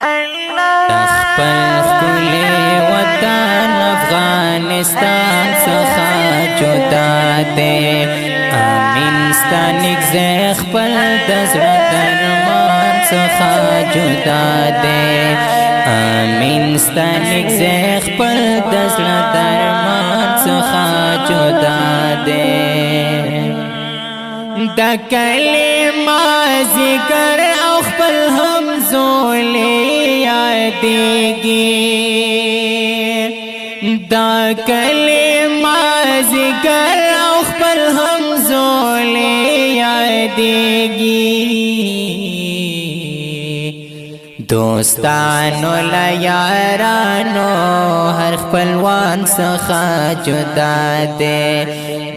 خپل ښکلی وطن افغانستان څخه جدا دی. امین ستا نږدې خپل د زړه درمان څخه جدا دی. امین ستا نږدې خپل د زړه درمان څخه جدا دی. د کلمه ذکر او خپل همزولې یادېږي. دا کلمه ذکر او خپل همزولې یادېږي. دوستانو له یارانو هر خپلوان څخه جدا دی.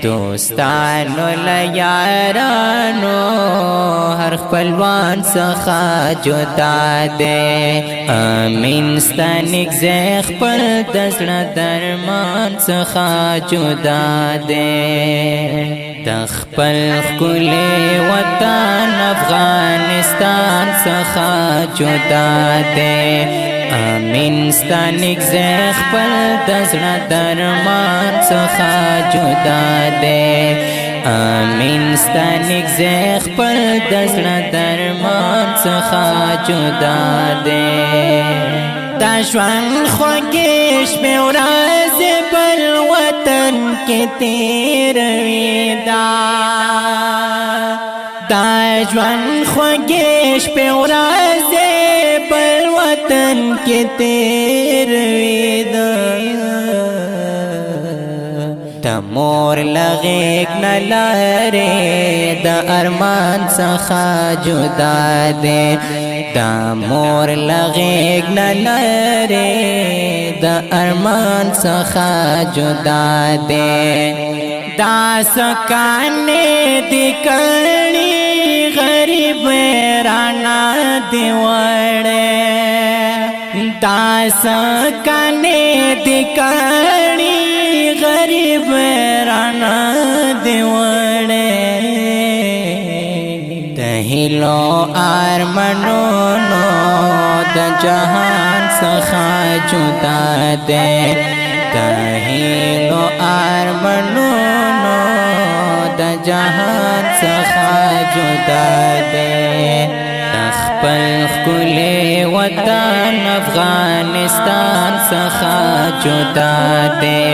دوستانو له یارانو هر خپلوان څخه جدا دی. امین ستا نږدې خپل د زړه درمان څخه جدا دی. د خپل ښکلی وطن افغانستان څخه جدا دی. امین ستا نږدې خپل د زړه درمان څخه جدا دی. امین ستا نږدې خپل د زړه درمان څخه جدا دی. دا ژوند خوږې شپې ورځې بل وطن کې تېروي. دا ژوند خوږې شپې ورځې بل وطن کې تېروي. د مور له غېږ نه لرې د ارمان څخه جدا دی. د مور له غېږ نه لرې د ارمان څخه جدا دی. دا سکانې دې کړي غریب رانا دې وړې. دا سکانې دې کړي غریب رانا دې وړې. د هیلو ارمانونو د جهان څخه جدا دی. د هیلو ارمانونو د جهان څخه جدا دی. د خپل ښکلی وطن افغانستان څخه جدا دی.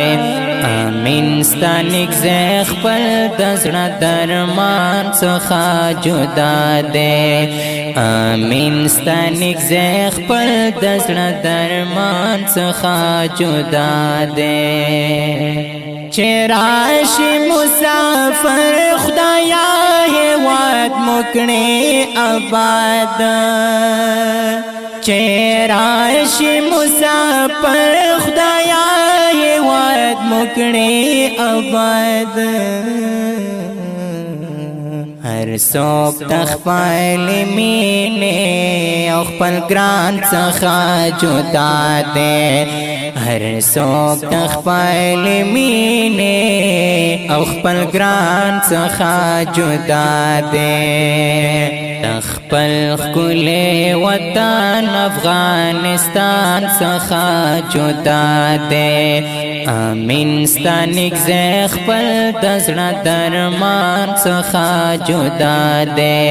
امین ستا نږدې خپل د زړه درمان څخه جدا دی. امین ستا نږدې خپل د زړه درمان څخه جدا دی. چې راشي مسافر خدایا هیواد مو کړې آباد. چې راشي مسافر خدایا هیواد مو کړې آباد. هر څوک د خپل مینې او خپل ګران څخه جدا دی. هر څوک د خپل مینې او خپل ګران څخه جدا دی. د خپل ښکلی وطن افغانستان څخه جدا دی. امین ستا نږدې خپل د زړه درمان څخه جدا دی.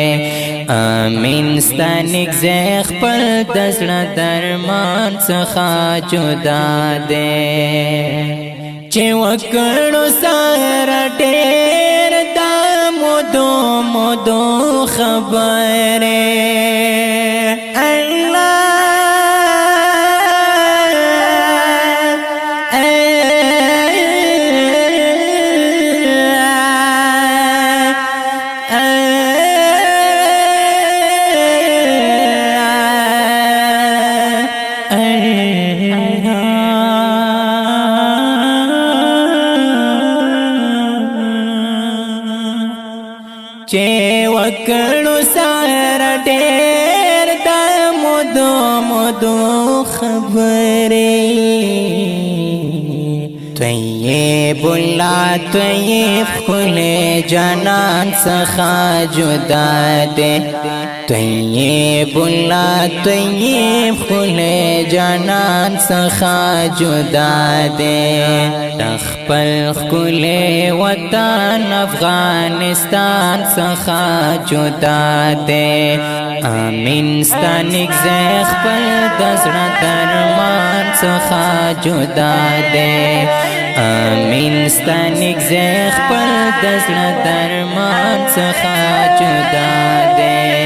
امین ستا نږدې خپل د زړه درمان څخه جدا دی. چې وکړو سره ډېر د مودو مودو خبرې. چې وکړو سره ډېر د مودو مودو خبرې. طیب اللہ طیب کل جانان سخا جدا دے طیب اللہ طیب کل جانان سخا جدا دے تخپل کل وطن افغانستان سخا جدا دے آمین ستانک زیخ پل دزر درمان سخا جدا دے آمین ستانک زیخ پل دزر درمان سخا جدا دے